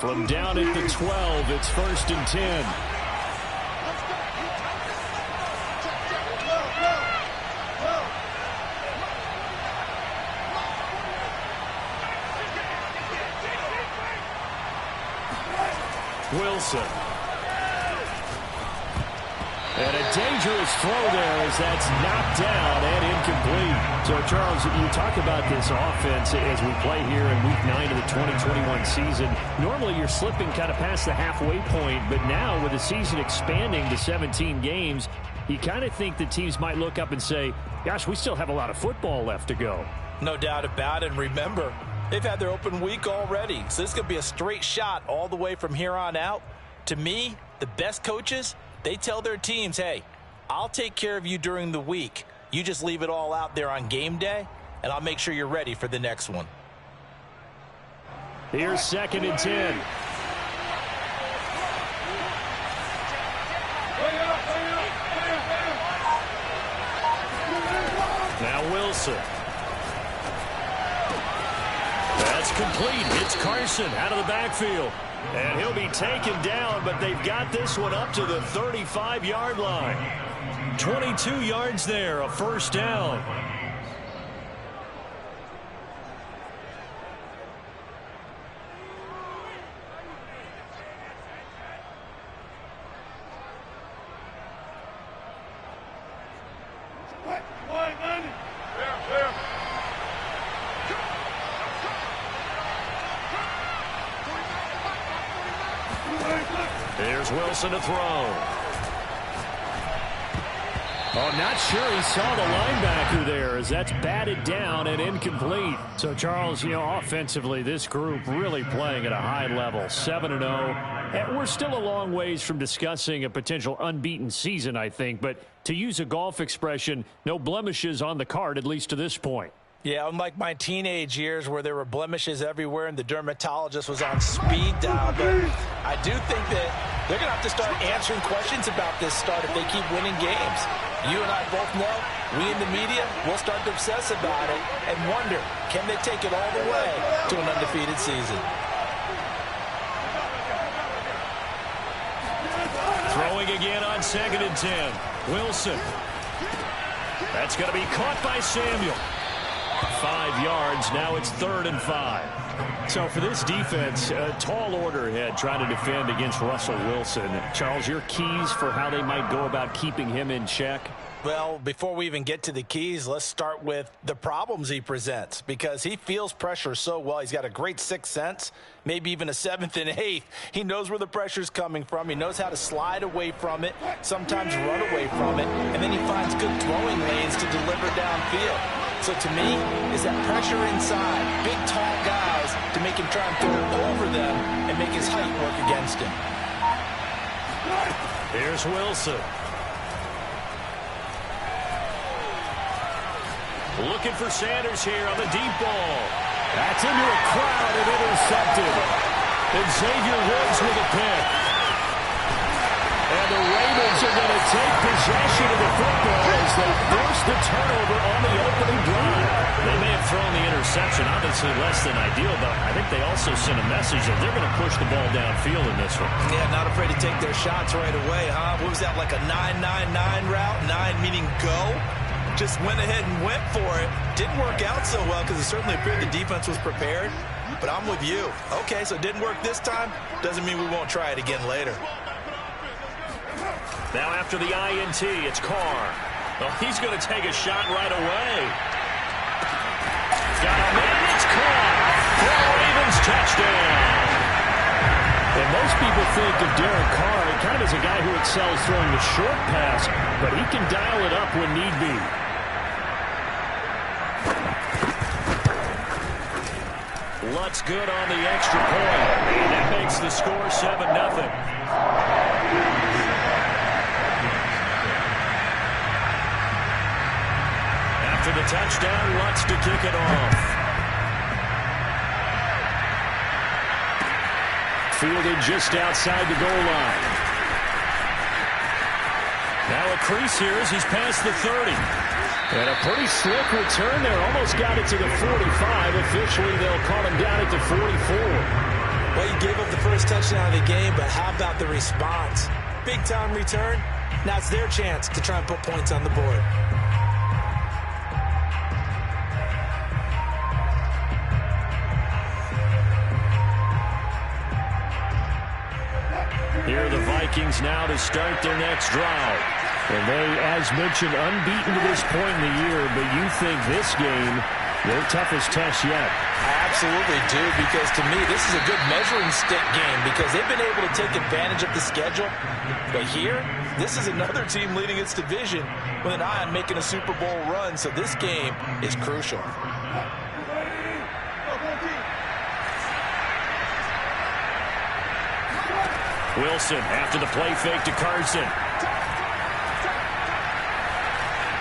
From down at the 12, it's 1st and 10. Wilson. And a dangerous throw there as that's knocked down and incomplete. So, Charles, you talk about this offense as we play here in Week 9 of the 2021 season. Normally you're slipping kind of past the halfway point, but now with the season expanding to 17 games, you kind of think the teams might look up and say, gosh, we still have a lot of football left to go. No doubt about it. And remember, they've had their open week already. So this could be a straight shot all the way from here on out. To me, the best coaches, they tell their teams, hey, I'll take care of you during the week. You just leave it all out there on game day, and I'll make sure you're ready for the next one. Here's 2nd and 10. Now Wilson. That's complete. It's Carson out of the backfield. And he'll be taken down, but they've got this one up to the 35-yard line. 22 yards there, a 1st down. There's Wilson to throw. Oh, not sure he saw the linebacker there as that's batted down and incomplete. So, Charles, offensively, this group really playing at a high level, 7-0. And we're still a long ways from discussing a potential unbeaten season, I think. But to use a golf expression, no blemishes on the card, at least to this point. Yeah, unlike my teenage years where there were blemishes everywhere and the dermatologist was on speed dial. But I do think that they're going to have to start answering questions about this start if they keep winning games. You and I both know, we in the media, will start to obsess about it and wonder, can they take it all the way to an undefeated season? Throwing again on 2nd and 10. Wilson. That's going to be caught by Samuel. 5 yards. Now it's 3rd and 5. So for this defense, a tall order ahead trying to defend against Russell Wilson. Charles, your keys for how they might go about keeping him in check? Well, before we even get to the keys, let's start with the problems he presents because he feels pressure so well. He's got a great sixth sense, maybe even a 7th and 8th. He knows where the pressure's coming from. He knows how to slide away from it, sometimes run away from it, and then he finds good throwing lanes to deliver downfield. So to me, is that pressure inside, big, tall guys to make him try and throw over them and make his height work against him. Here's Wilson. Looking for Sanders here on the deep ball. That's into a crowd and intercepted. And Xavier Woods with a pick. And the Ravens are going to take possession of the football as they force the turnover on the opening drive. They may have thrown the interception, obviously less than ideal, but I think they also sent a message that they're going to push the ball downfield in this one. Yeah, not afraid to take their shots right away, huh? What was that, like a 9-9-9 route? 9 meaning go? Just went ahead and went for it. Didn't work out so well because it certainly appeared the defense was prepared. But I'm with you. Okay, so it didn't work this time. Doesn't mean we won't try it again later. Now after the INT, it's Carr. Well, he's going to take a shot right away. Got a man, it's caught. For a Ravens touchdown. And most people think of Derek Carr kind of as a guy who excels throwing the short pass, but he can dial it up when need be. Lutz good on the extra point. And that makes the score 7-0. After the touchdown, Lutz to kick it off. Fielded just outside the goal line. Now a crease here as he's past the 30. And a pretty slick return there. Almost got it to the 45. Officially, they'll call him down at the 44. Well, you gave up the first touchdown of the game, but how about the response? Big-time return. Now it's their chance to try and put points on the board. Here are the Vikings now to start their next drive. And they, as mentioned, unbeaten to this point in the year, but you think this game, their toughest test yet? I absolutely do, because to me, this is a good measuring stick game because they've been able to take advantage of the schedule. But here, this is another team leading its division with an eye on making a Super Bowl run, so this game is crucial. Wilson after the play fake to Carson.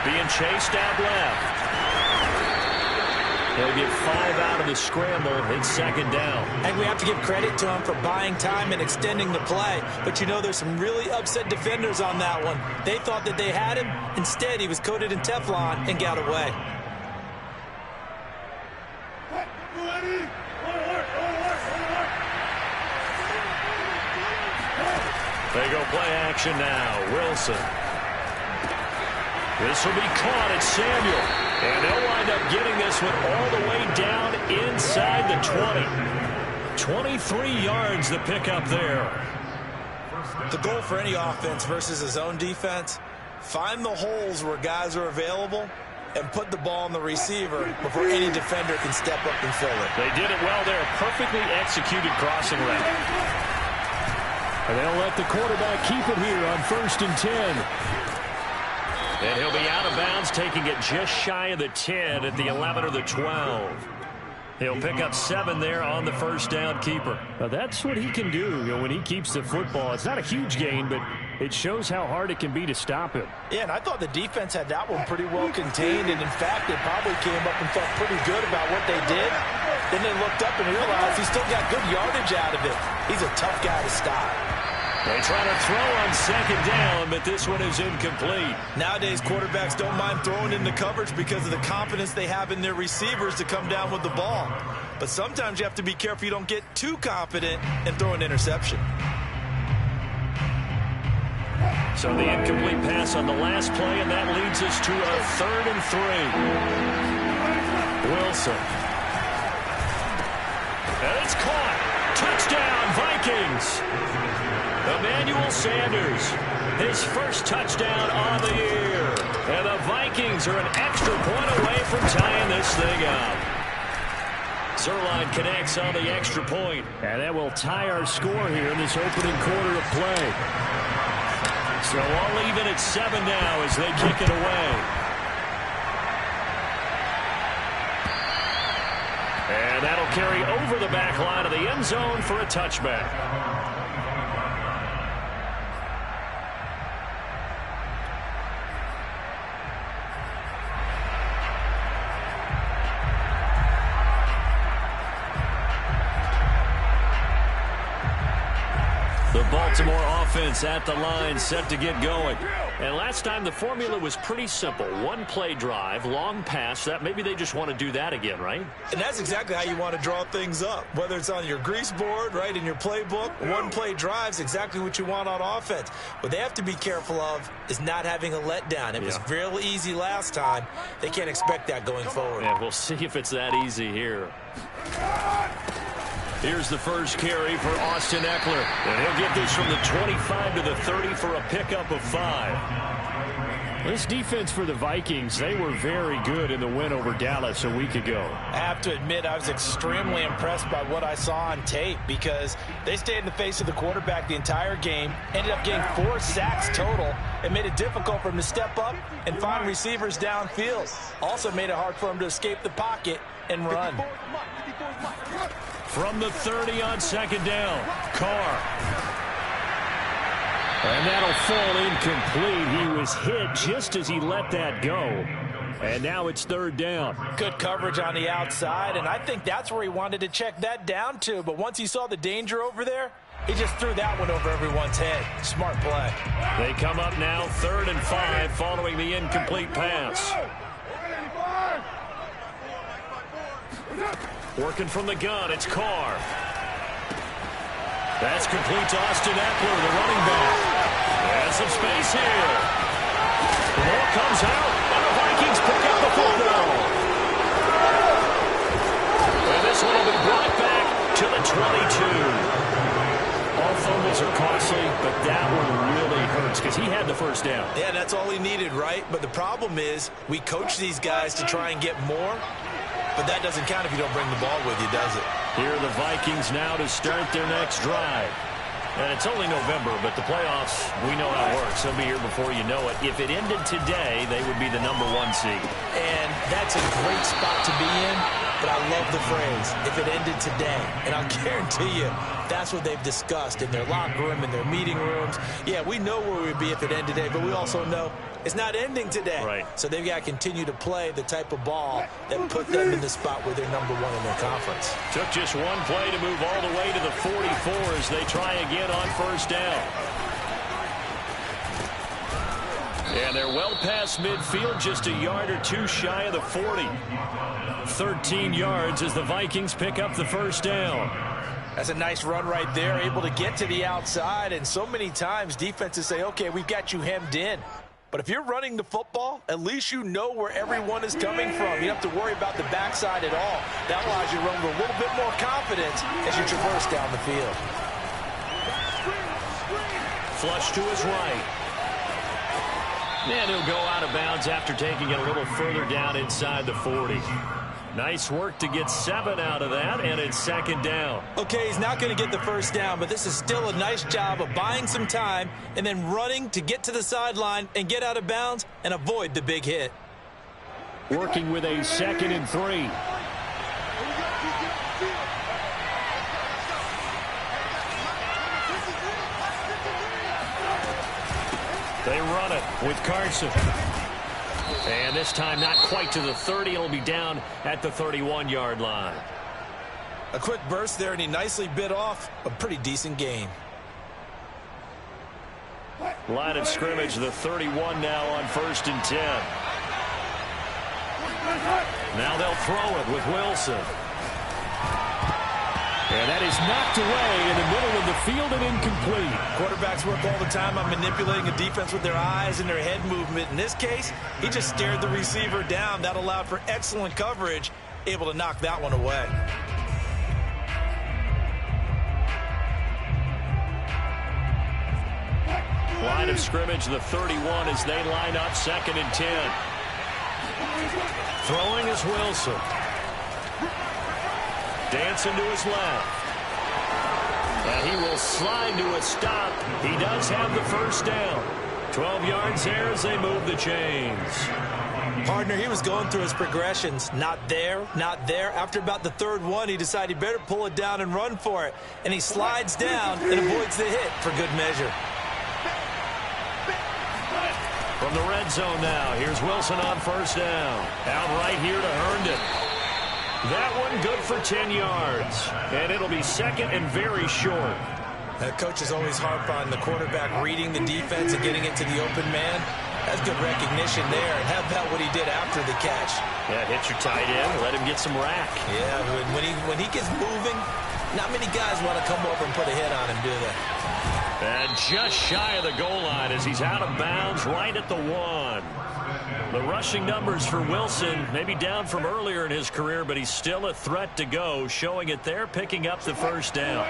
Being chased out left. He'll get 5 out of the scramble. It's second down. And we have to give credit to him for buying time and extending the play. But you know, there's some really upset defenders on that one. They thought that they had him. Instead, he was coated in Teflon and got away. They go play action now. Wilson. This will be caught at Samuel. And they'll wind up getting this one all the way down inside the 20. 23 yards the pickup there. The goal for any offense versus a zone defense, find the holes where guys are available and put the ball on the receiver before any defender can step up and fill it. They did it well there. Perfectly executed crossing route. And they'll let the quarterback keep it here on 1st and 10. And he'll be out of bounds, taking it just shy of the 10 at the 11 or the 12. He'll pick up 7 there on the first down keeper. Now that's what he can do, when he keeps the football. It's not a huge gain, but it shows how hard it can be to stop him. Yeah, and I thought the defense had that one pretty well contained, and in fact, they probably came up and felt pretty good about what they did. Then they looked up and realized he still got good yardage out of it. He's a tough guy to stop. They try to throw on second down, but this one is incomplete. Nowadays, quarterbacks don't mind throwing into coverage because of the confidence they have in their receivers to come down with the ball. But sometimes you have to be careful you don't get too confident and throw an interception. So the incomplete pass on the last play, and that leads us to a 3rd and 3. Wilson. And it's caught. Touchdown, Vikings. Emmanuel Sanders, his first touchdown on the year. And the Vikings are an extra point away from tying this thing up. Zuerlein connects on the extra point. And that will tie our score here in this opening quarter of play. So all even at 7 now as they kick it away. And that'll carry over the back line of the end zone for a touchback. The Baltimore offense at the line, set to get going. And last time the formula was pretty simple. One play drive, long pass. That maybe they just want to do that again, right? And that's exactly how you want to draw things up. Whether it's on your grease board, right, in your playbook, one play drive is exactly what you want on offense. What they have to be careful of is not having a letdown. It was real easy last time. They can't expect that going forward. Yeah, we'll see if it's that easy here. Here's the first carry for Austin Ekeler. And he'll get this from the 25 to the 30 for a pickup of 5. This defense for the Vikings, they were very good in the win over Dallas a week ago. I have to admit, I was extremely impressed by what I saw on tape because they stayed in the face of the quarterback the entire game, ended up getting 4 sacks total, and made it difficult for him to step up and find receivers downfield. Also made it hard for him to escape the pocket and run. From the 30 on second down, Carr. And that'll fall incomplete. He was hit just as he let that go. And now it's 3rd down. Good coverage on the outside, and I think that's where he wanted to check that down to. But once he saw the danger over there, he just threw that one over everyone's head. Smart play. They come up now 3rd and 5 following the incomplete pass. Working from the gun, it's Carr. That's complete to Austin Eckler, the running back. And some space here. The ball comes out, and the Vikings pick up the football. And this one will be brought back to the 22. All fumbles are costly, but that one really hurts because he had the first down. Yeah, that's all he needed, right? But the problem is we coach these guys to try and get more, but that doesn't count if you don't bring the ball with you, does it? Here are the Vikings now to start their next drive. And it's only November, but the playoffs, we know how it works. They'll be here before you know it. If it ended today, they would be the #1 seed. And that's a great spot to be in, but I love the phrase, if it ended today. And I'll guarantee you, that's what they've discussed in their locker room, in their meeting rooms. Yeah, we know where we'd be if it ended today, but we also know it's not ending today. Right. So they've got to continue to play the type of ball that put them in the spot where they're #1 in their conference. Took just one play to move all the way to the 44 as they try again on first down. And they're well past midfield, just a yard or two shy of the 40. 13 yards as the Vikings pick up the first down. That's a nice run right there, able to get to the outside. And so many times defenses say, okay, we've got you hemmed in. But if you're running the football, at least you know where everyone is coming from. You don't have to worry about the backside at all. That allows you to run with a little bit more confidence as you traverse down the field. Flush to his right. And he'll go out of bounds after taking it a little further down inside the 40. Nice work to get 7 out of that, and it's second down. Okay, he's not going to get the first down, but this is still a nice job of buying some time and then running to get to the sideline and get out of bounds and avoid the big hit. Working with a 2nd and 3. They run it with Carson. And this time not quite to the 30. It'll be down at the 31-yard line. A quick burst there, and he nicely bit off a pretty decent gain. Line of scrimmage, the 31 now on 1st and 10. Now they'll throw it with Wilson. And that is knocked away in the middle of the field and incomplete. Quarterbacks work all the time on manipulating a defense with their eyes and their head movement. In this case, he just stared the receiver down. That allowed for excellent coverage, able to knock that one away. Line of scrimmage, the 31 as they line up 2nd and 10. Throwing is Wilson. Dancing to his left. And he will slide to a stop. He does have the first down. 12 yards there as they move the chains. Partner, he was going through his progressions. Not there, not there. After about the 3rd one, he decided he better pull it down and run for it. And he slides down and avoids the hit for good measure. From the red zone now, here's Wilson on first down. Out right here to Herndon. That one good for 10 yards. And it'll be 2nd and very short. Coaches always harp on the quarterback reading the defense and getting it to the open man. That's good recognition there. And how about what he did after the catch? Yeah, hit your tight end. Let him get some rack. Yeah, when he gets moving, not many guys want to come over and put a hit on him, do they? And just shy of the goal line as he's out of bounds right at the 1. The rushing numbers for Wilson maybe down from earlier in his career, but he's still a threat to go, showing it there, picking up the first down.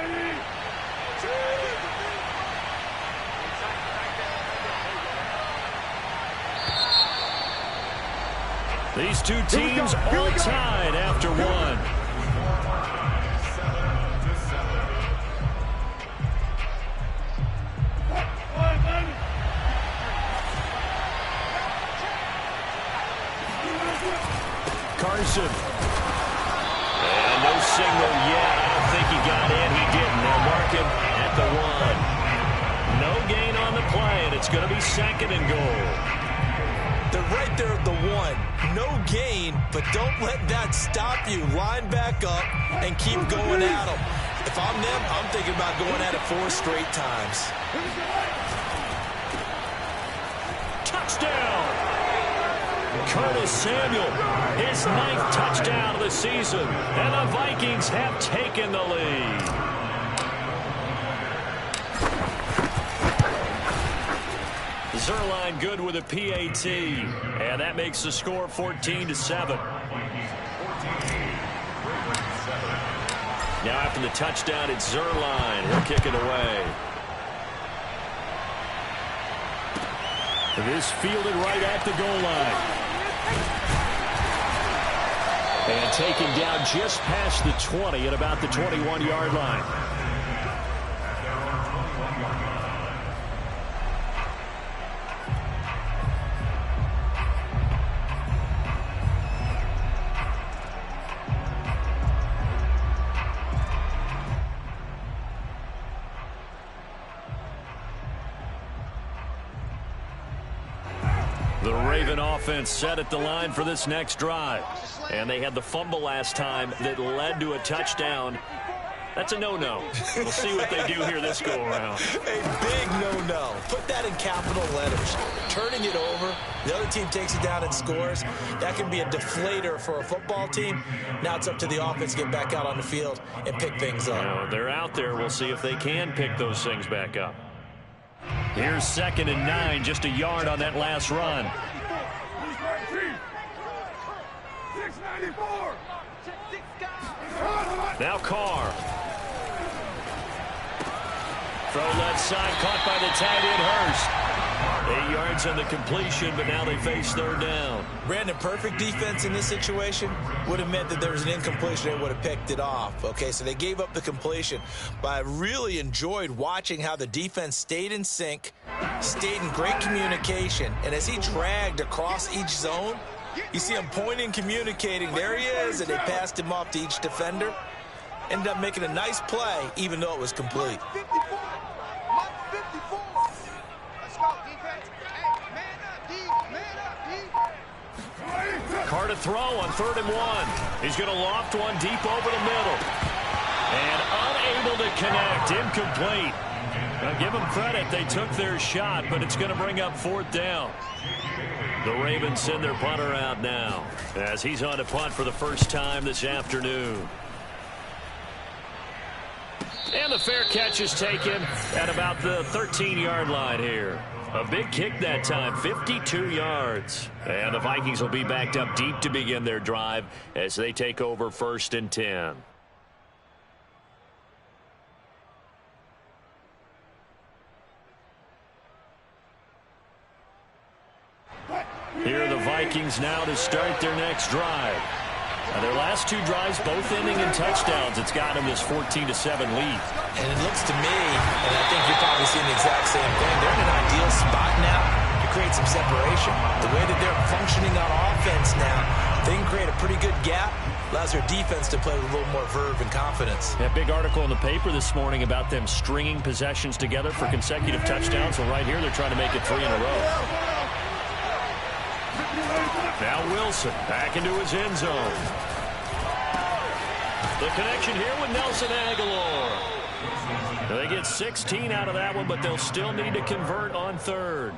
These two teams all tied after 1. Carson. And no signal yet. I don't think he got in. He didn't. They'll mark him at the 1. No gain on the play, and it's going to be 2nd and goal. They're right there at the 1. No gain, but don't let that stop you. Line back up and keep going at them. If I'm them, I'm thinking about going at it 4 straight times. Touchdown! Curtis Samuel, his 9th touchdown of the season, and the Vikings have taken the lead. Zuerlein good with a PAT. And that makes the score 14-7. Now after the touchdown, it's Zuerlein. He'll kick it away. This fielded right at the goal line. And taken down just past the 20 at about the 21-yard line. The Raven offense set at the line for this next drive. And they had the fumble last time that led to a touchdown. That's a no-no. We'll see what they do here this go-around. A big no-no. Put that in capital letters. Turning it over, the other team takes it down and scores. That can be a deflator for a football team. Now it's up to the offense to get back out on the field and pick things up. Well, they're out there. We'll see if they can pick those things back up. Here's 2nd and 9, just a yard on that last run. Now Carr. Throw left side, caught by the tight end Hurst. 8 yards on the completion, but now they face 3rd down. Brandon, perfect defense in this situation would have meant that there was an incompletion. They would have picked it off. Okay, so they gave up the completion. But I really enjoyed watching how the defense stayed in sync, stayed in great communication. And as he dragged across each zone, you see him pointing, communicating. There he is, and they passed him off to each defender. Ended up making a nice play, even though it was complete. Carr to throw on 3rd and 1. He's going to loft one deep over the middle. And unable to connect. Incomplete. Now give them credit. They took their shot, but it's going to bring up 4th down. The Ravens send their punter out now as he's on to punt for the first time this afternoon. And the fair catch is taken at about the 13-yard line here. A big kick that time, 52 yards. And the Vikings will be backed up deep to begin their drive as they take over 1st and 10. Here are the Vikings now to start their next drive. Now their last 2 drives, both ending in touchdowns. It's got them this 14-7 lead. And it looks to me, and I think you're probably seeing the exact same thing, they're in an ideal spot now to create some separation. The way that they're functioning on offense now, they can create a pretty good gap. Allows their defense to play with a little more verve and confidence. That big article in the paper this morning about them stringing possessions together for consecutive touchdowns. Well, right here they're trying to make it 3 in a row. Now Wilson back into his end zone. The connection here with Nelson Agholor. They get 16 out of that one, but they'll still need to convert on 3rd.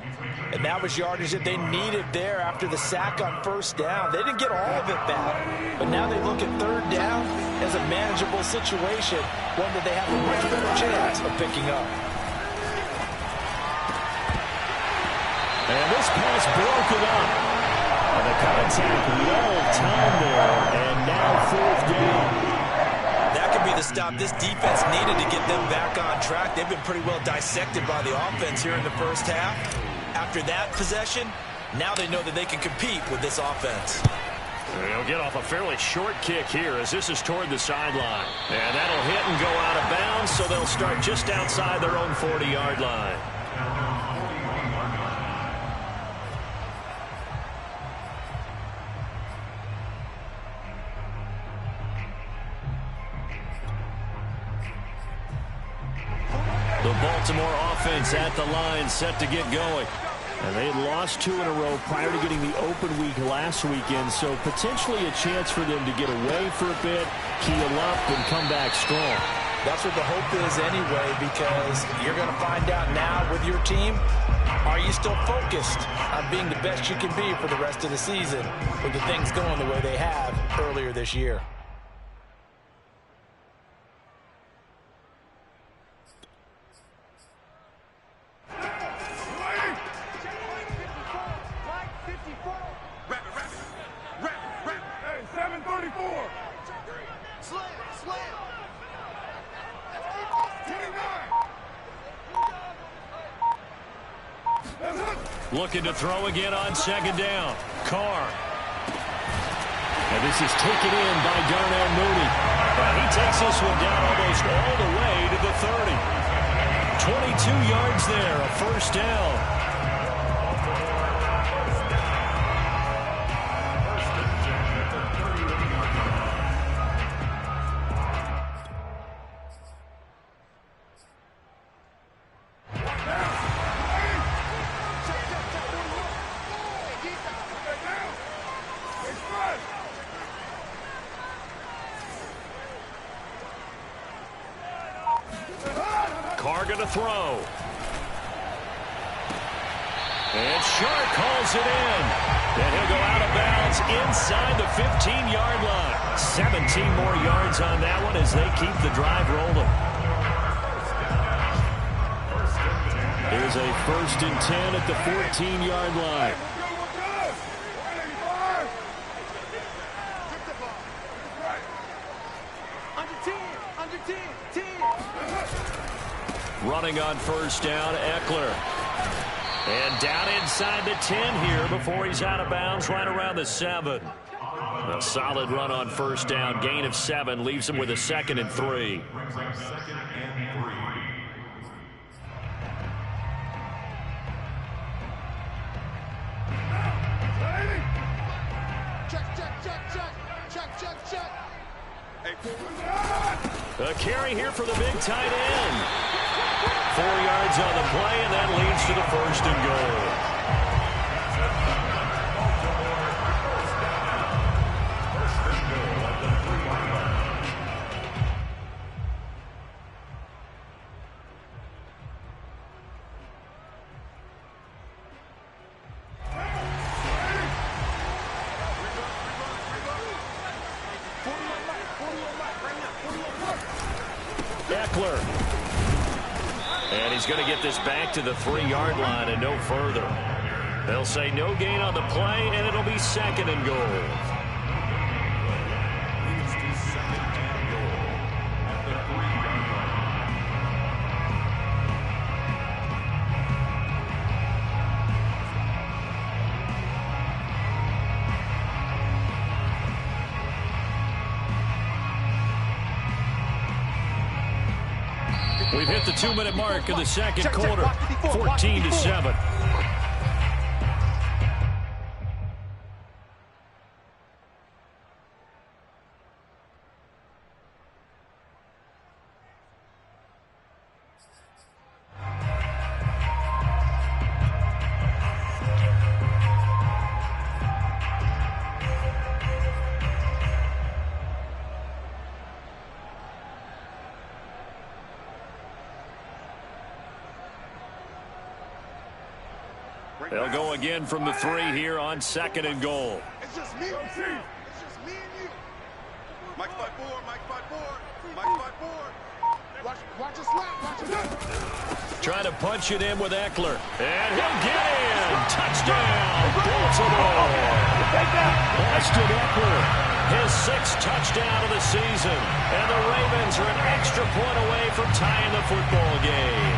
And that was yardage that they needed there after the sack on 1st down. They didn't get all of it back, but now they look at 3rd down as a manageable situation, one that they have a much better chance of picking up. And this pass broke it up. And the contact well timed there, and now 4th down. That could be the stop this defense needed to get them back on track. They've been pretty well dissected by the offense here in the 1st half. After that possession, now they know that they can compete with this offense. They'll get off a fairly short kick here as this is toward the sideline. And that'll hit and go out of bounds, so they'll start just outside their own 40-yard line. The Baltimore offense at the line, set to get going. And they had lost 2 in a row prior to getting the open week last weekend, so potentially a chance for them to get away for a bit, keel up, and come back strong. That's what the hope is anyway, because you're going to find out now with your team, are you still focused on being the best you can be for the rest of the season with the things going the way they have earlier this year? Looking to throw again on second down. Carr. And this is taken in by Darnell Mooney. And he takes this one down almost all the way to the 30. 22 yards there, a first down. Carr going to throw. And Shark calls it in. And he'll go out of bounds inside the 15-yard line. 17 more yards on that one as they keep the drive rolling. Here's a 1st and 10 at the 14-yard line. Running on first down, Eckler. And down inside the 10 here before he's out of bounds right around the 7. A solid run on first down. Gain of 7 leaves him with a 2nd and 3. A carry here for the big tight end. 4 yards on the play, and that leads to the 1st and goal. Eckler. And he's going to get this back to the 3-yard line and no further. They'll say no gain on the play, and it'll be 2nd and goal. We've hit the 2-minute mark of the second quarter, 14-7. They'll go again from the 3 here on 2nd and goal. It's just me. It's just me and you. Mike spot 4. Mike spot 4. Mike spot 4. Watch us slap. Watch us. Trying to punch it in with Eckler. And he'll get in. Touchdown. Baltimore. Austin Eckler. His 6th touchdown of the season. And the Ravens are an extra point away from tying the football game.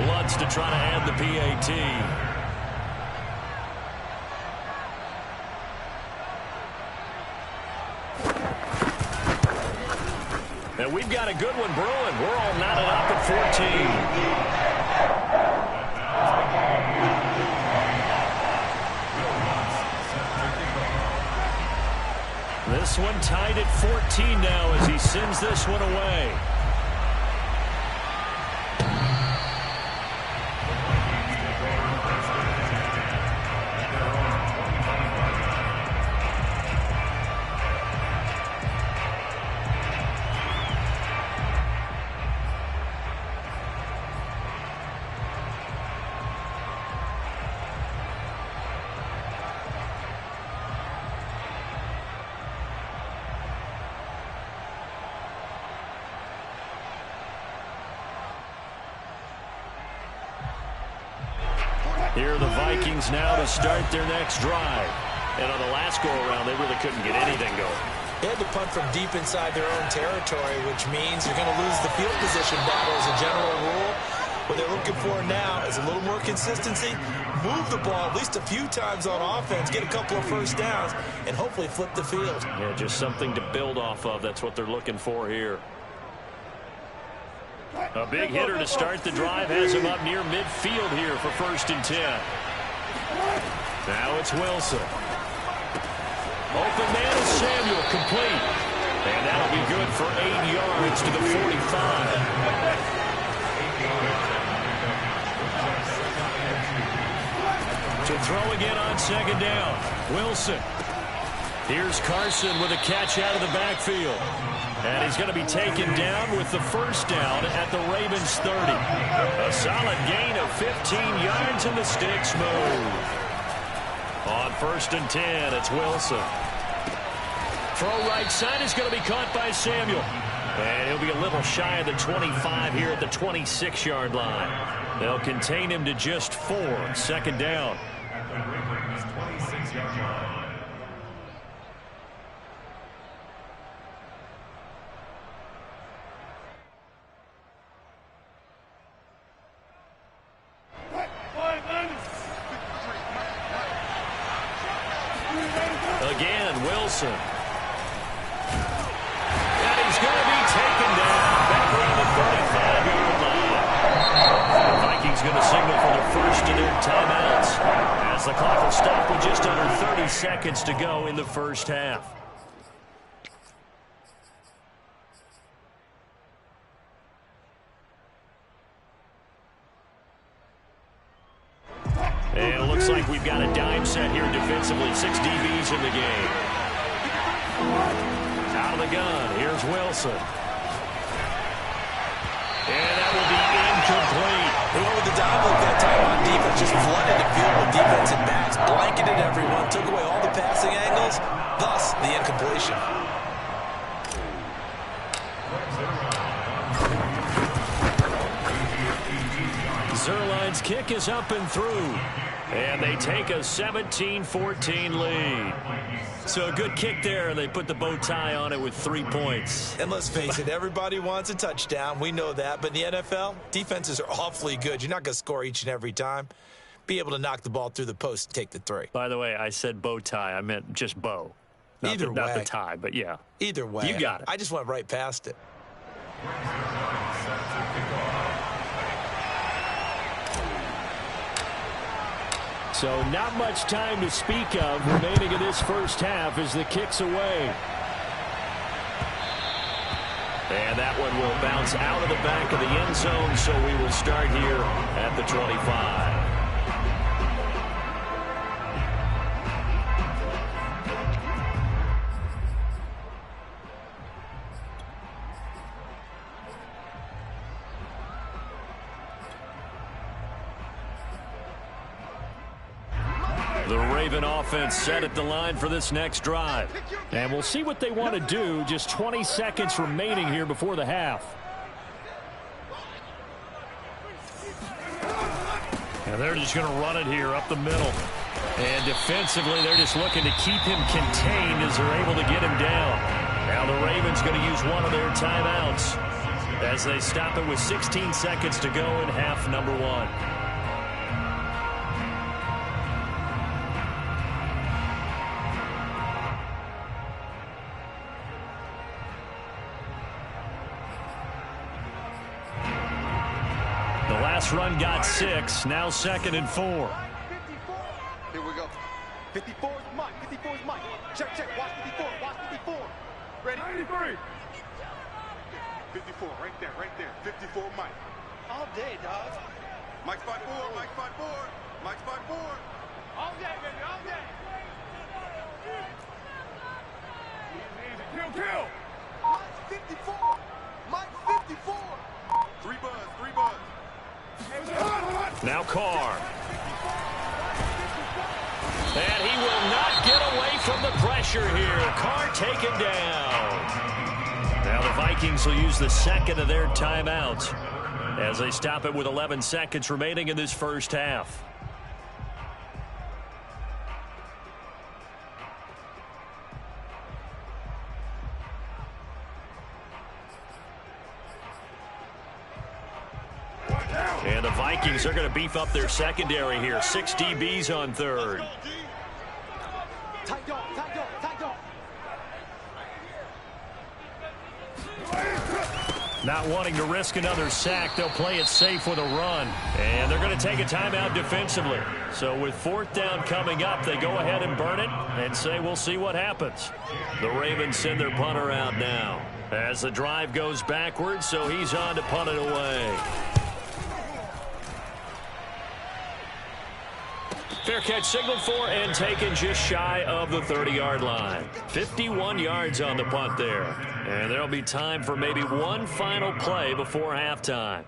Lutz to try to add the PAT. And we've got a good one brewing. We're all knotted up at 14. This one tied at 14 now as he sends this one away. Here are the Vikings now to start their next drive. And on the last go-around, they really couldn't get anything going. They had to punt from deep inside their own territory, which means you're going to lose the field position battle as a general rule. What they're looking for now is a little more consistency, move the ball at least a few times on offense, get a couple of first downs, and hopefully flip the field. Yeah, just something to build off of. That's what they're looking for here. A big hitter to start the drive has him up near midfield here for 1st and 10. Now it's Wilson. Open man is Samuel, complete. And that'll be good for 8 yards to the 45. To throw again on 2nd down. Wilson. Here's Carson with a catch out of the backfield. And he's going to be taken down with the 1st down at the Ravens 30. A solid gain of 15 yards and the sticks move. On 1st and 10, it's Wilson. Throw right side is going to be caught by Samuel. And he'll be a little shy of the 25 here at the 26-yard line. They'll contain him to just 4. 2nd down. Again, Wilson. And he's going to be taken down back around the 35-yard line. The Vikings going to signal for the first of their timeouts as the clock will stop with just under 30 seconds to go in the first half. And it looks like we've got a dime set here defensively. 6 DBs in the game. Out of the gun. Here's Wilson. And that will be incomplete. They went with the dime look that time on defense. Just flooded the field with defensive backs. Blanketed everyone. Took away all the passing angles. Thus, the incompletion. Zuerlein's kick is up and through. And they take a 17-14 lead. So a good kick there, and they put the bow tie on it with 3 points. And let's face it, everybody wants a touchdown. We know that. But in the NFL, defenses are awfully good. You're not going to score each and every time. Be able to knock the ball through the post and take the 3. By the way, I said bow tie. I meant just bow. Not the tie, but yeah. Either way. You got it. I just went right past it. So not much time to speak of remaining in this first half as the kick's away. And that one will bounce out of the back of the end zone, so we will start here at the 25. The Raven offense set at the line for this next drive. And we'll see what they want to do. Just 20 seconds remaining here before the half. And they're just going to run it here up the middle. And defensively, they're just looking to keep him contained as they're able to get him down. Now the Ravens going to use one of their timeouts as they stop it with 16 seconds to go in half number 1. Run got 6. Now 2nd and 4. Here we go. 54 is Mike. 54 is Mike. Check. Watch 54. Watch 54. Ready? 93. 54. Right there. 54 Mike. All day, dog. Mike's 5-4. Mike's 5-4. Mike's 5-4. All day, baby. All day. Easy. Kill. Mike's 54. Mike's 54. 3 buzz. Now Carr. And he will not get away from the pressure here. Carr taken down. Now the Vikings will use the second of their timeouts as they stop it with 11 seconds remaining in this first half. Vikings are going to beef up their secondary here. 6 DBs on third. Not wanting to risk another sack, they'll play it safe with a run. And they're going to take a timeout defensively. So with 4th down coming up, they go ahead and burn it and say we'll see what happens. The Ravens send their punter out now as the drive goes backwards, so he's on to punt it away. Fair catch signaled for and taken just shy of the 30-yard line. 51 yards on the punt there. And there'll be time for maybe one final play before halftime.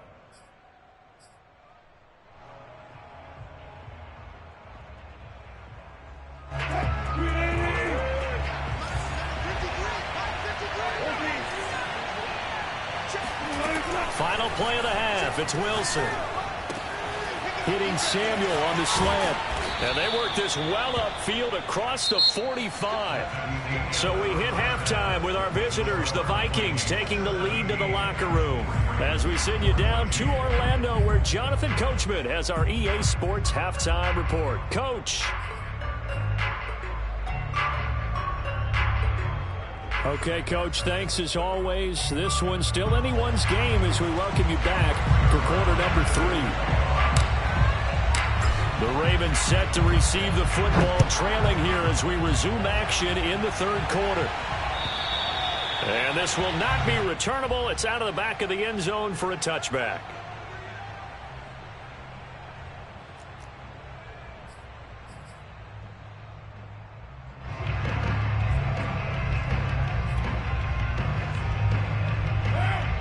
Final play of the half. It's Wilson hitting Samuel on the slant. And they work this well upfield across the 45. So we hit halftime with our visitors, the Vikings, taking the lead to the locker room. As we send you down to Orlando, where Jonathan Coachman has our EA Sports halftime report. Coach. Okay, Coach, thanks as always. This one's still anyone's game as we welcome you back for quarter number 3. The Ravens set to receive the football, trailing here as we resume action in the 3rd quarter. And this will not be returnable. It's out of the back of the end zone for a touchback.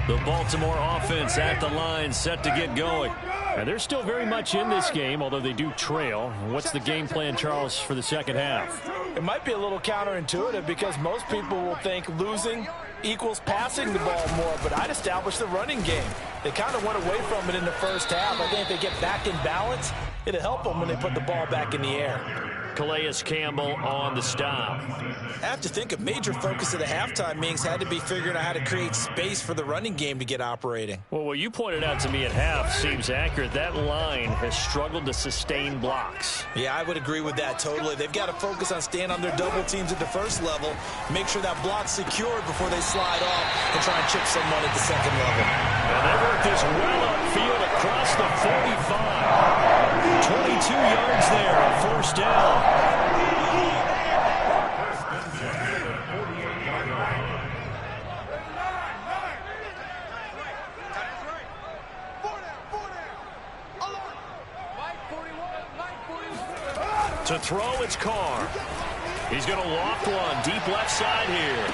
The Baltimore offense at the line, set to get going. And they're still very much in this game, although they do trail. What's the game plan, Charles, for the second half? It might be a little counterintuitive because most people will think losing equals passing the ball more, but I'd establish the running game. They kind of went away from it in the first half. I think if they get back in balance, it'll help them when they put the ball back in the air. Calais Campbell on the stop. I have to think a major focus of the halftime meetings had to be figuring out how to create space for the running game to get operating. Well, what you pointed out to me at half seems accurate. That line has struggled to sustain blocks. Yeah, I would agree with that totally. They've got to focus on staying on their double teams at the first level, make sure that block's secured before they slide off and try and chip someone at the second level. And they work this well upfield across the 45. 22 yards there, 1st down. To throw, it's Carr. He's going to loft one deep left side here.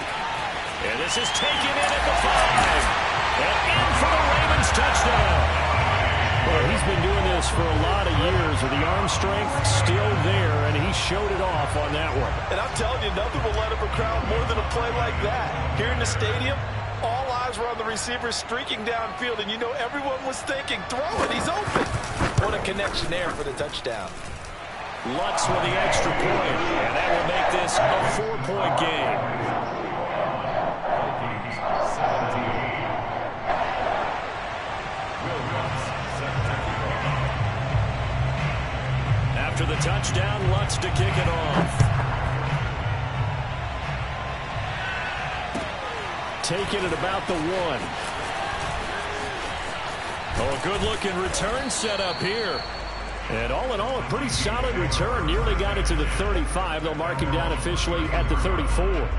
And this is taken in at the 5. And in for the Ravens touchdown. Well, he's been doing this for a lot of years with the arm strength still there, and he showed it off on that one. And I'm telling you, nothing will let up a crowd more than a play like that. Here in the stadium, all eyes were on the receiver streaking downfield, and you know everyone was thinking, throw it, he's open. What a connection there for the touchdown. Lutz with the extra point, and that will make this a 4-point game. After the touchdown, Lutz to kick it off. Take it at about the 1. Oh, a good-looking return set up here. And all in all, a pretty solid return. Nearly got it to the 35. They'll mark him down officially at the 34.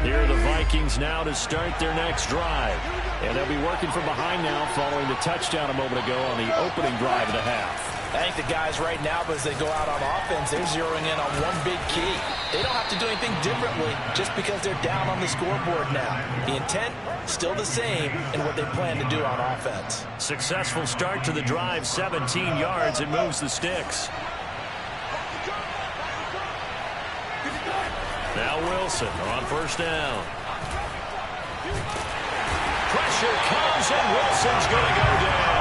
Here are the Vikings now to start their next drive. And they'll be working from behind now following the touchdown a moment ago on the opening drive of the half. I think the guys right now, as they go out on offense, they're zeroing in on one big key. They don't have to do anything differently just because they're down on the scoreboard now. The intent, still the same in what they plan to do on offense. Successful start to the drive, 17 yards. It moves the sticks. Now Wilson on 1st down. Pressure comes, and Wilson's going to go down.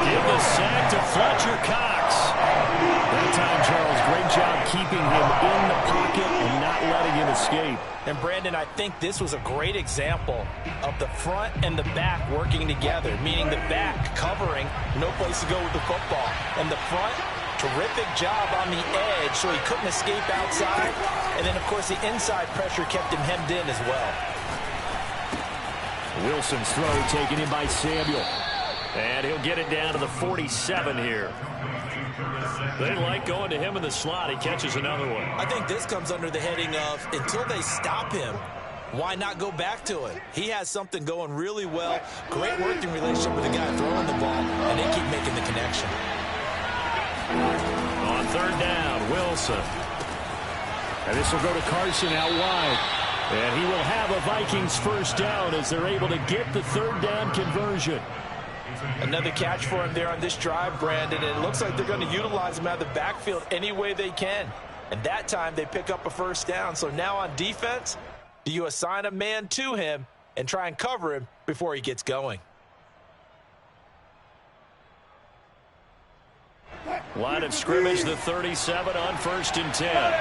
Give the sack to Fletcher Cox. That time, Charles, great job keeping him in the pocket and not letting him escape. And Brandon, I think this was a great example of the front and the back working together, meaning the back covering, no place to go with the football. And the front, terrific job on the edge so he couldn't escape outside. And then, of course, the inside pressure kept him hemmed in as well. Wilson's throw taken in by Samuel. And he'll get it down to the 47 here. They like going to him in the slot. He catches another one. I think this comes under the heading of until they stop him, why not go back to it? He has something going really well. Great working relationship with the guy throwing the ball, and they keep making the connection. On third down, Wilson. And this will go to Carson out wide. And he will have a Vikings first down as they're able to get the third down conversion. Another catch for him there on this drive, Brandon, and it looks like they're going to utilize him out of the backfield any way they can. And that time they pick up a first down. So now on defense, do you assign a man to him and try and cover him before he gets going? Line of scrimmage, the 37 on 1st and 10.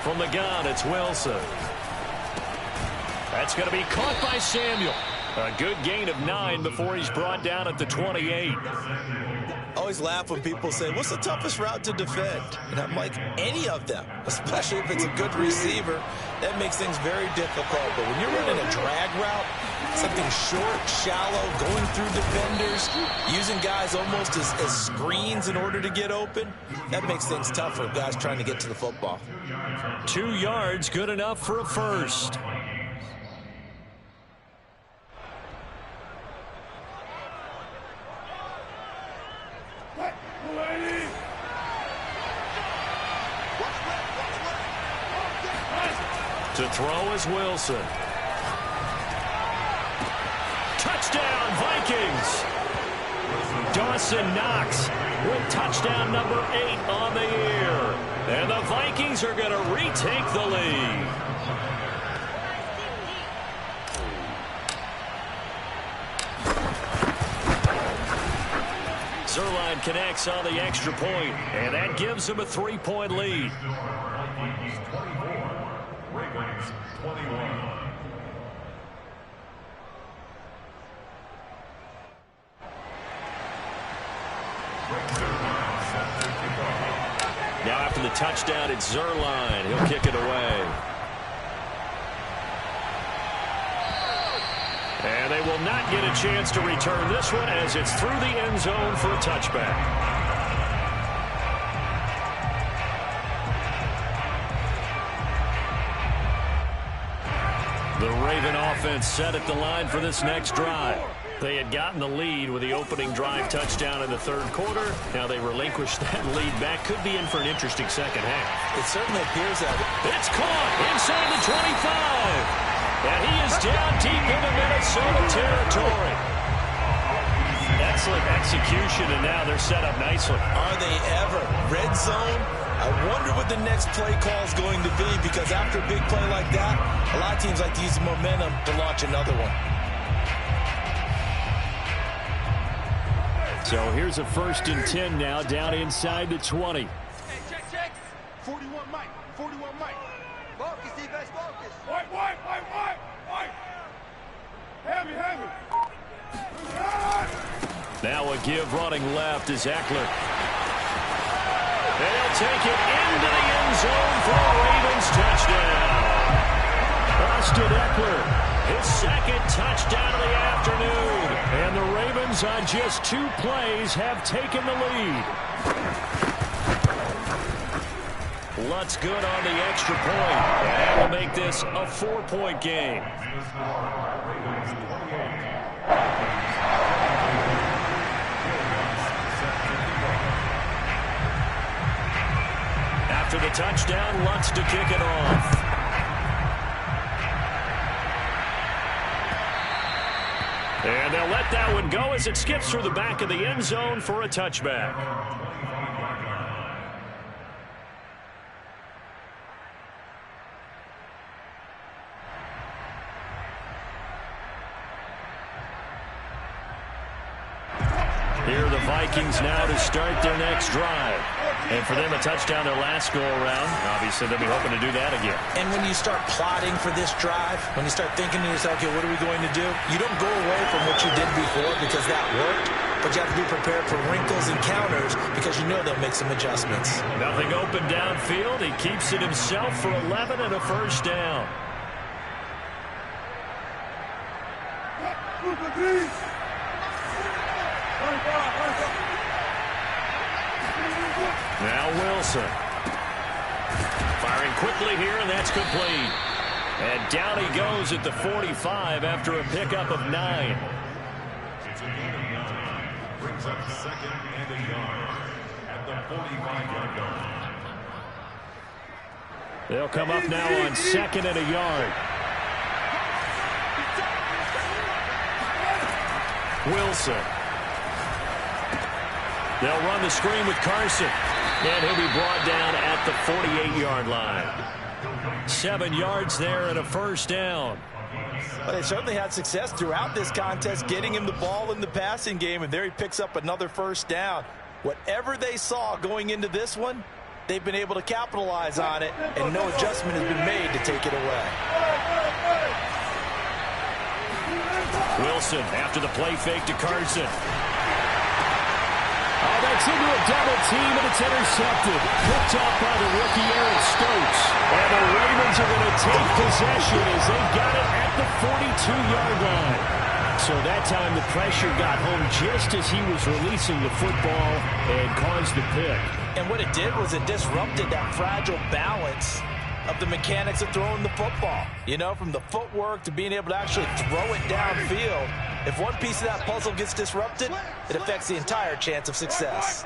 From the gun, it's Wilson. That's going to be caught by Samuel. A good gain of 9 before he's brought down at the 28. Always laugh when people say, what's the toughest route to defend? And I'm like, any of them, especially if it's a good receiver. That makes things very difficult. But when you're running a drag route, something short, shallow, going through defenders, using guys almost as screens in order to get open, that makes things tough for guys trying to get to the football. 2 yards, good enough for a first. To throw is Wilson. Touchdown, Vikings! Dawson Knox with touchdown number 8 on the year. And the Vikings are going to retake the lead. Zuerlein connects on the extra point, and that gives him a 3-point lead. Ravens 21. Now after the touchdown, it's Zuerlein. He'll kick it away. And they will not get a chance to return this one as it's through the end zone for a touchback. The Raven offense set at the line for this next drive. They had gotten the lead with the opening drive touchdown in the third quarter. Now they relinquished that lead back. Could be in for an interesting second half. It certainly appears that. It's caught inside the 25. And he is down deep into Minnesota territory. Excellent execution, and now they're set up nicely. Are they ever? Red zone? I wonder what the next play call is going to be, because after a big play like that, a lot of teams like to use the momentum to launch another one. So here's a 1st and 10 now, down inside the 20. Check. 41 Mike. 41 Mike. Focus, defense, focus. White. Heavy. Now a give running left is Eckler. They'll take it into the end zone for a Ravens touchdown. Austin Eckler, his second touchdown of the afternoon. And the Ravens on just 2 plays have taken the lead. Lutz good on the extra point. And that will make this a 4-point game. After the touchdown, Lutz to kick it off. And they'll let that one go as it skips through the back of the end zone for a touchback. Here are the Vikings now to start their next drive. And for them, a touchdown their last go-around. Obviously, they'll be hoping to do that again. And when you start plotting for this drive, when you start thinking to yourself, okay, what are we going to do? You don't go away from what you did before because that worked, but you have to be prepared for wrinkles and counters because you know they'll make some adjustments. Nothing open downfield. He keeps it himself for 11 and a first down. Now Wilson. Firing quickly here, and that's complete. And down he goes at the 45 after a pickup of 9. It's a gain of 9. Brings up 2nd and a yard at the 45-yard line. They'll come up now on 2nd and a yard. Wilson. They'll run the screen with Carson. And he'll be brought down at the 48-yard line. 7 yards there and a first down. But they certainly had success throughout this contest getting him the ball in the passing game, and there he picks up another first down. Whatever they saw going into this one, they've been able to capitalize on it, and no adjustment has been made to take it away. Wilson after the play fake to Carson. Oh, that's into a double team, and it's intercepted. Picked off by the rookie Eric Stokes. And the Ravens are going to take possession as they got it at the 42-yard line. So that time the pressure got home just as he was releasing the football and caused the pick. And what it did was it disrupted that fragile balance of the mechanics of throwing the football. You know, from the footwork to being able to actually throw it downfield. If one piece of that puzzle gets disrupted, it affects the entire chance of success.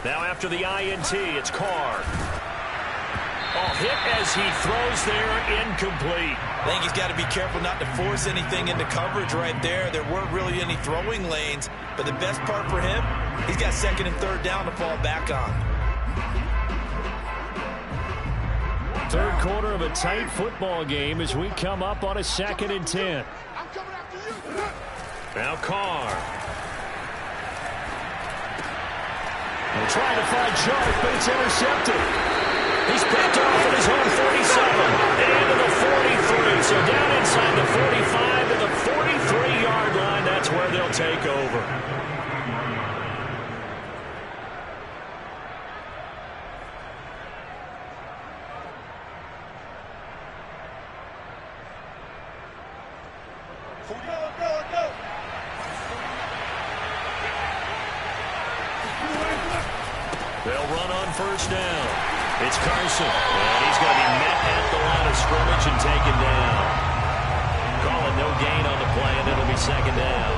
Now after the INT, it's Carr. Oh, hit as he throws there, incomplete. I think he's got to be careful not to force anything into coverage right there. There weren't really any throwing lanes, but the best part for him, he's got 2nd and 3rd down to fall back on. Third quarter of a tight football game as we come up on a 2nd and 10. Now Carr. They're trying to find Sharp, but it's intercepted. He's picked off at his own 47 and to the 43. So down inside the 45 to the 43-yard line. That's where they'll take over. They'll run on first down. It's Carson. And he's going to be met at the line of scrimmage and taken down. Calling no gain on the play, and it'll be 2nd down.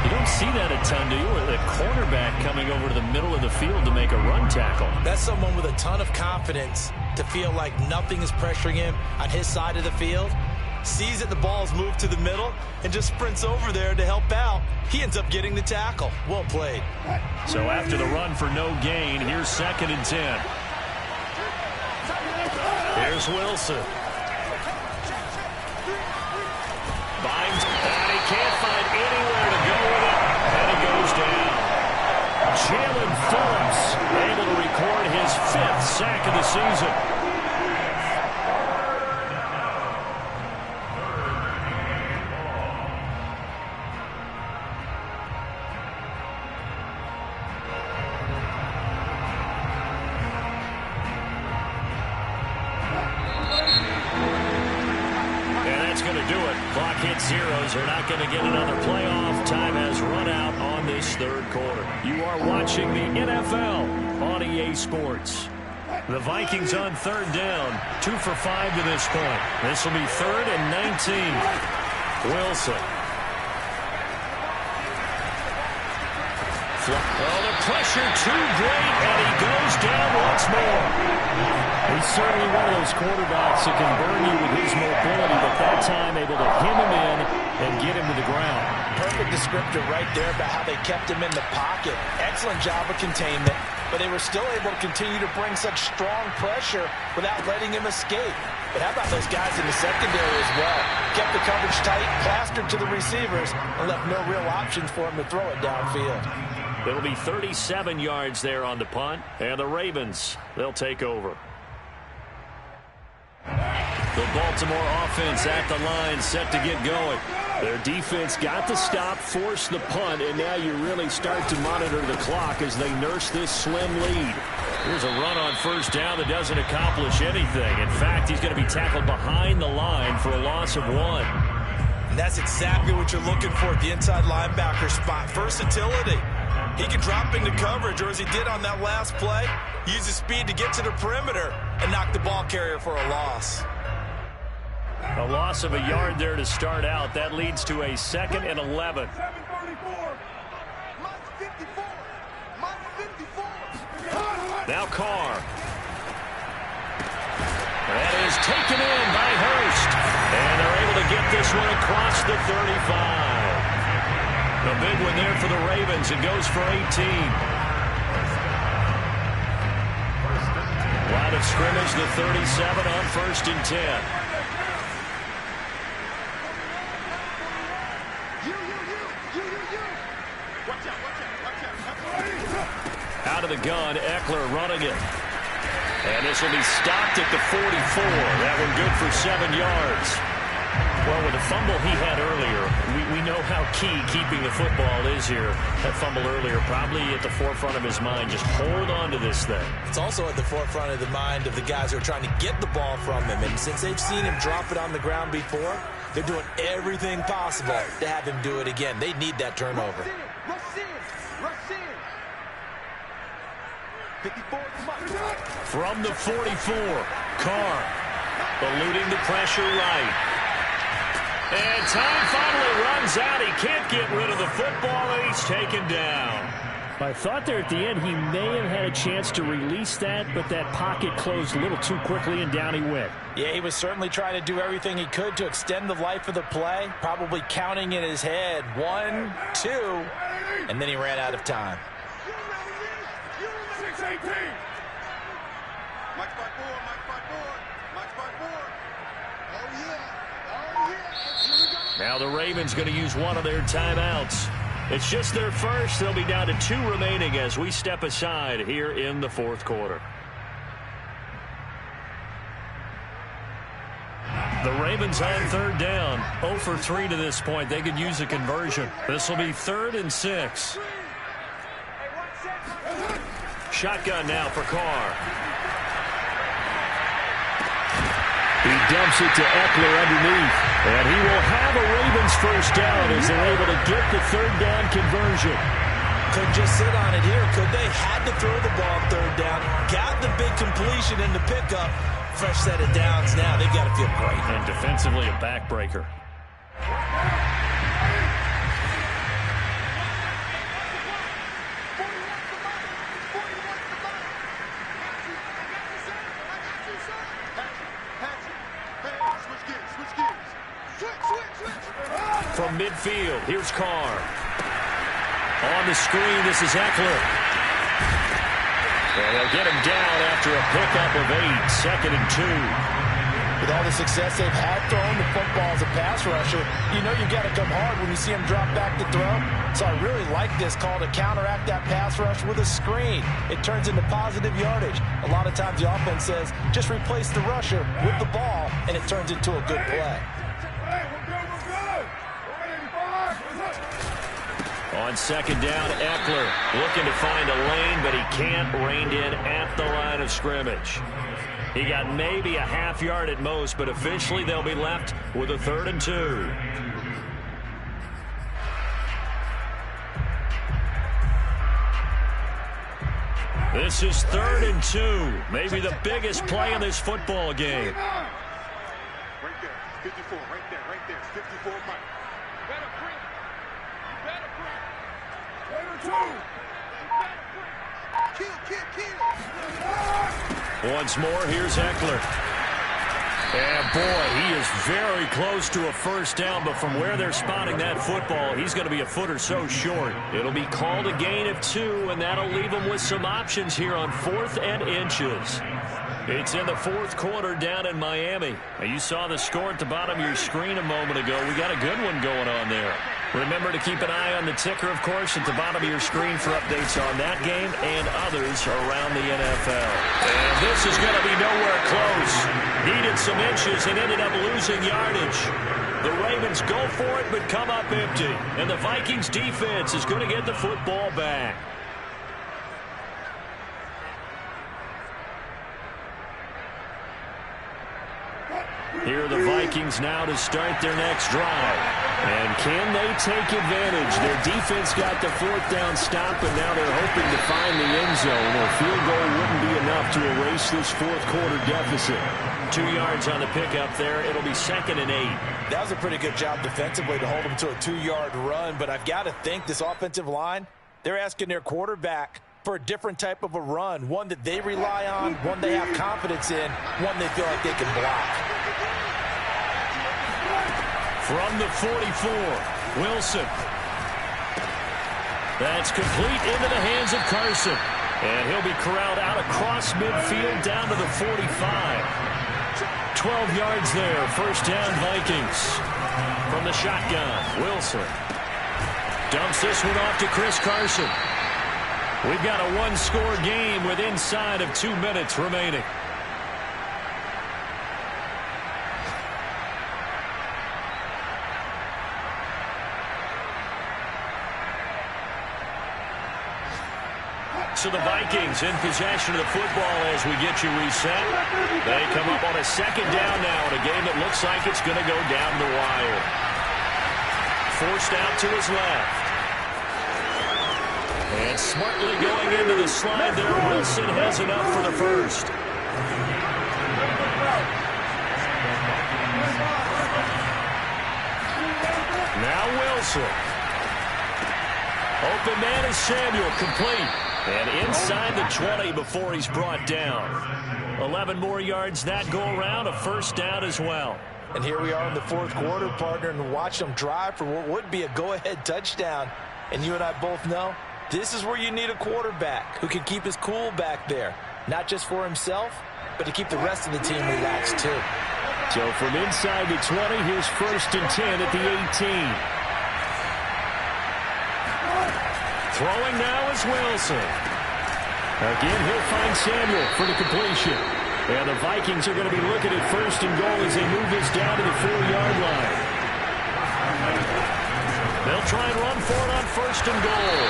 You don't see that a ton, do you? The cornerback coming over to the middle of the field to make a run tackle. That's someone with a ton of confidence to feel like nothing is pressuring him on his side of the field. Sees that the ball's moved to the middle and just sprints over there to help out. He ends up getting the tackle. Well played. So after the run for no gain, here's 2nd and 10. Here's Wilson. Binds, and he can't find anywhere to go with it, and he goes down. Jalen Phillips able to record his 5th sack of the season. Clock hits zeros. We're not going to get another playoff. Time has run out on this third quarter. You are watching the NFL on EA Sports. The Vikings on 3rd down. 2 for 5 to this point. This will be 3rd and 19. Wilson. Oh, the pressure too great, and he goes down once more. He's certainly one of those quarterbacks that can burn you with his mobility, but that time able to hem him in and get him to the ground. Perfect descriptor right there about how they kept him in the pocket. Excellent job of containment, but they were still able to continue to bring such strong pressure without letting him escape. But how about those guys in the secondary as well? Kept the coverage tight, plastered to the receivers, and left no real options for them to throw it downfield. It'll be 37 yards there on the punt, and the Ravens, they'll take over. The Baltimore offense at the line, set to get going. Their defense got the stop, forced the punt, and now you really start to monitor the clock as they nurse this slim lead. Here's a run on first down that doesn't accomplish anything. In fact, he's going to be tackled behind the line for a loss of 1. And that's exactly what you're looking for at the inside linebacker spot. Versatility. He can drop into coverage, or as he did on that last play, use his speed to get to the perimeter and knock the ball carrier for a loss. A loss of a yard there to start out. That leads to a 2nd and 11. Now Carr. That is taken in by Hurst. And they're able to get this one across the 35. A big one there for the Ravens. It goes for 18. Line of scrimmage, the 37 on 1st and 10. Out of the gun, Eckler running it. And this will be stopped at the 44. That one good for 7 yards. Well, with the fumble he had earlier, we know how key keeping the football is here. That fumble earlier probably at the forefront of his mind. Just hold on to this thing. It's also at the forefront of the mind of the guys who are trying to get the ball from him. And since they've seen him drop it on the ground before, they're doing everything possible to have him do it again. They need that turnover. From the 44, Carr eluding the pressure right. And time finally runs out. He can't get rid of the football, and he's taken down. I thought there at the end he may have had a chance to release that, but that pocket closed a little too quickly, and down he went. Yeah, he was certainly trying to do everything he could to extend the life of the play, probably counting in his head 1, 2, and then he ran out of time. Now the Ravens going to use one of their timeouts. It's just their first. They'll be down to 2 remaining as we step aside here in the 4th quarter. The Ravens on 3rd down. 0 for 3 to this point. They could use a conversion. This will be 3rd and 6. Shotgun now for Carr. He dumps it to Eckler underneath. And he will have a Ravens first down as they're able to get the 3rd down conversion. Couldn't just sit on it here, could they? Had to throw the ball 3rd down. Got the big completion in the pickup. Fresh set of downs now. They've got to feel great. And defensively a backbreaker. From midfield, here's Carr. On the screen, this is Eckler. And they'll get him down after a pickup of 8, 2nd and 2. With all the success they've had throwing the football as a pass rusher, you know you've got to come hard when you see him drop back to throw. So I really like this call to counteract that pass rush with a screen. It turns into positive yardage. A lot of times the offense says, just replace the rusher with the ball, and it turns into a good play. On 2nd down, Eckler looking to find a lane, but he can't. Reined in at the line of scrimmage. He got maybe a half yard at most, but officially they'll be left with a 3rd and 2. This is 3rd and 2. Maybe the biggest play in this football game. Right there, 54, right there, 54 Mike. Once more, here's Eckler. And boy, he is very close to a first down, but from where they're spotting that football, he's going to be a foot or so short. It'll be called a gain of 2, and that'll leave them with some options here on 4th and inches. It's in the fourth quarter down in Miami. You saw the score at the bottom of your screen a moment ago. We got a good one going on there. Remember to keep an eye on the ticker, of course, at the bottom of your screen for updates on that game and others around the NFL. And this is going to be nowhere close. Needed some inches and ended up losing yardage. The Ravens go for it but come up empty. And the Vikings defense is going to get the football back. Here are the Vikings now to start their next drive. And can they take advantage? Their defense got the fourth down stop, and now they're hoping to find the end zone. A field goal wouldn't be enough to erase this fourth quarter deficit. 2 yards on the pickup there. It'll be 2nd and 8. That was a pretty good job defensively to hold them to a 2-yard run, but I've got to think this offensive line, they're asking their quarterback for a different type of a run, one that they rely on, one they have confidence in, one they feel like they can block. From the 44, Wilson. That's complete into the hands of Carson. And he'll be corralled out across midfield down to the 45. 12 yards there, first down Vikings. From the shotgun, Wilson. Dumps this one off to Chris Carson. We've got a one-score game with inside of 2 minutes remaining. So the Vikings in possession of the football as we get you reset. They come up on a second down now in a game that looks like it's going to go down the wire. Forced out to his left. And smartly going into the slide there, Wilson has enough for the first. Now Wilson. Open man is Samuel, complete. And inside the 20 before he's brought down. 11 more yards that go around, a first down as well. And here we are in the fourth quarter, partner, and watch them drive for what would be a go-ahead touchdown. And you and I both know this is where you need a quarterback who can keep his cool back there. Not just for himself, but to keep the rest of the team relaxed too. So from inside the 20, here's 1st and 10 at the 18. Throwing now is Wilson. Again, he'll find Samuel for the completion. And the Vikings are going to be looking at 1st and goal as they move this down to the 4-yard line. They'll try and run for it on 1st and goal.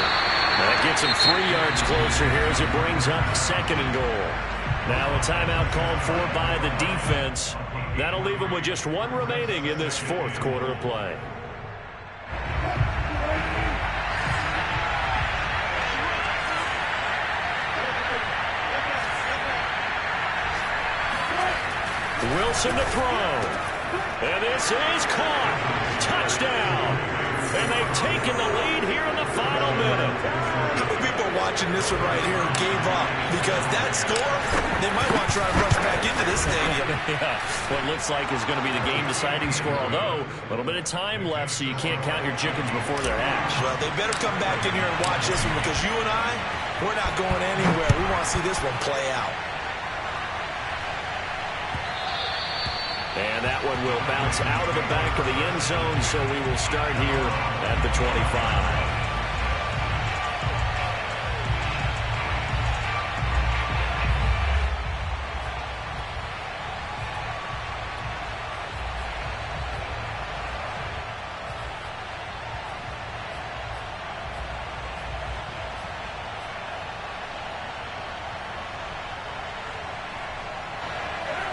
That gets them 3 yards closer here as it brings up 2nd and goal. Now a timeout called for by the defense. That'll leave them with just 1 remaining in this fourth quarter of play. Wilson to throw. And this is caught. Touchdown. And they've taken the lead here in the final minute. How many people watching this one right here gave up? Because that score, they might want to try and rush back into this stadium. Yeah, what looks like is going to be the game-deciding score, although a little bit of time left, so you can't count your chickens before they're hatched. Well, they better come back in here and watch this one, because you and I, we're not going anywhere. We want to see this one play out. And that one will bounce out of the back of the end zone, so we will start here at the 25.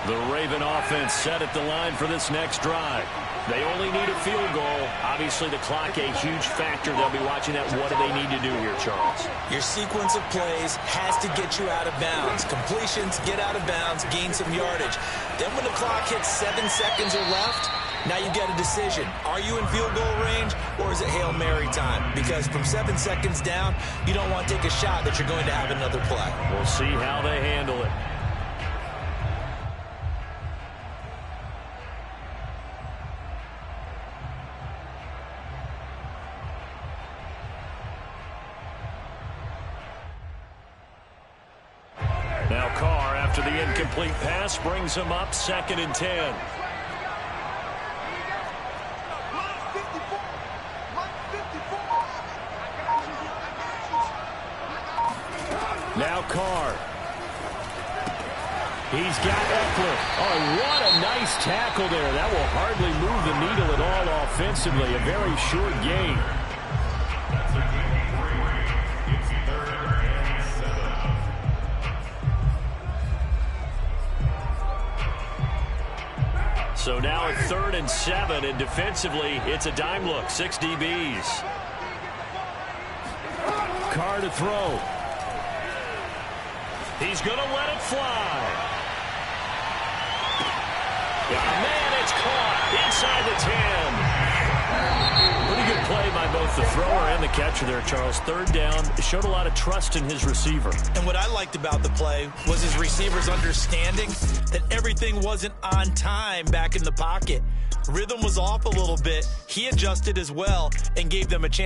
The Raven offense set at the line for this next drive. They only need a field goal. Obviously, the clock a huge factor. They'll be watching that. What do they need to do here, Charles? Your sequence of plays has to get you out of bounds. Completions, get out of bounds, gain some yardage. Then when the clock hits 7 seconds or left, now you get a decision. Are you in field goal range, or is it Hail Mary time? Because from 7 seconds down, you don't want to take a shot that you're going to have another play. We'll see how they handle it. Now Carr, after the incomplete pass brings him up 2nd and 10. Now Carr. He's got Eckler. Oh, what a nice tackle there. That will hardly move the needle at all offensively. A very short gain. So now it's 3rd and 7, and defensively, it's a dime look. 6 DBs. Carr to throw. He's going to let it fly. Man, it's caught inside the 10. Pretty good play by both the thrower and the catcher there, Charles. 3rd down. Showed a lot of trust in his receiver. And what I liked about the play was his receivers understanding that everything wasn't on time back in the pocket. Rhythm was off a little bit. He adjusted as well and gave them a chance.